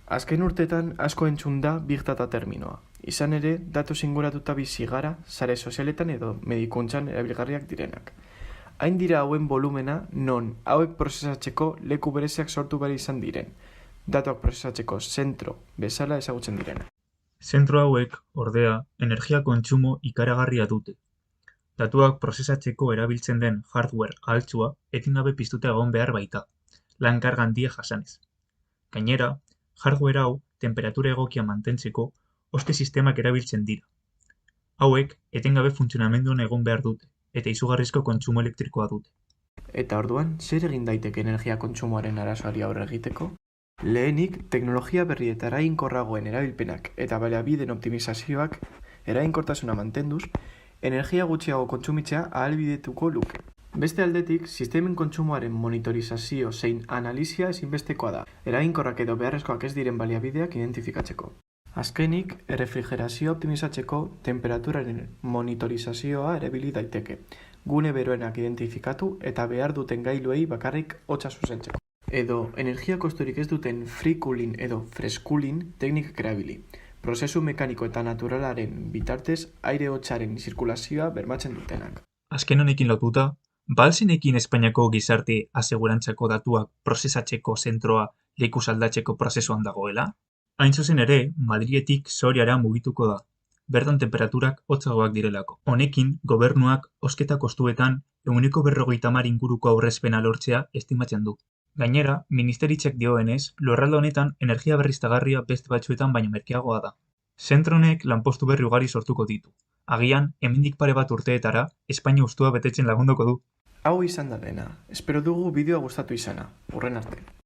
Azken urtetan asko entzun da Big Data terminoa. Izan ere, datu singuratuta bizi gara, sare sozialetan edo medikuntzan erabilgarriak direnak. Hain dira hauen volumena non hauek prozesatzeko leku bereziak sortu behar izan diren. Datuak prozesatzeko zentro bezala ezagutzen direnak. Zentro hauek, ordea, energia kontsumo ikaragarria dute. Datuak prozesatzeko erabiltzen den hardware ahaltsua etengabe piztuta egon behar baita, lan karga handia jasanez. Gainera, hardware hau temperatura egokia mantentzeko hoste sistemak erabiltzen dira. Hauek etengabe funtzionamenduan egon behar dute, eta izugarrizko kontsumo elektrikoa dute. Eta orduan, zer egin daiteke energia kontsumoaren arazoari aurre egiteko? Lehenik, teknologia berri eta eraginkorragoen erabilpenak eta baliabideen optimizazioak eraginkortasuna mantenduz, energia gutxiago kontsumitzea ahalbidetuko luke. Beste aldetik, sistemen kontsumoaren monitorizazio zein analizia ezinbestekoa da, eraginkorrak edo beharrezkoak ez diren baliabideak identifikatzeko. Azkenik, errefrigerazioa optimizatzeko temperaturaren monitorizazioa erabili daiteke, gune beroenak identifikatu eta behar duten gailuei bakarrik hotza zuzentzeko. Edo, energia kosturik ez duten free cooling edo fresh cooling teknikak erabili. Prozesu mekaniko eta naturalaren bitartez aire hotzaren zirkulazioa bermatzen dutenak. Azken honekin lotuta, balzenekin Espainiako gizarte asegurantzako datuak prozesatzeko zentroa lekuz aldatzeko prozesuan dagoela? Hain zuzen ere, Madriletik Soriara mugituko da, bertan temperaturak hotzagoak direlako. Honekin, gobernuak hozketa kostuetan 150 inguruko aurrezpena lortzea estimatzen du. Gainera, ministeritzak dioenez, lurralde honetan energia berriztagarria beste batzuetan baino merkeagoa da. Zentro honek lanpostu berri ugari sortuko ditu. Agian, hemendik pare bat urteetara, Espainia ustua betetzen lagunduko du. Hau izan da dena. Espero dugu bideoa gustatu izana. Hurren arte.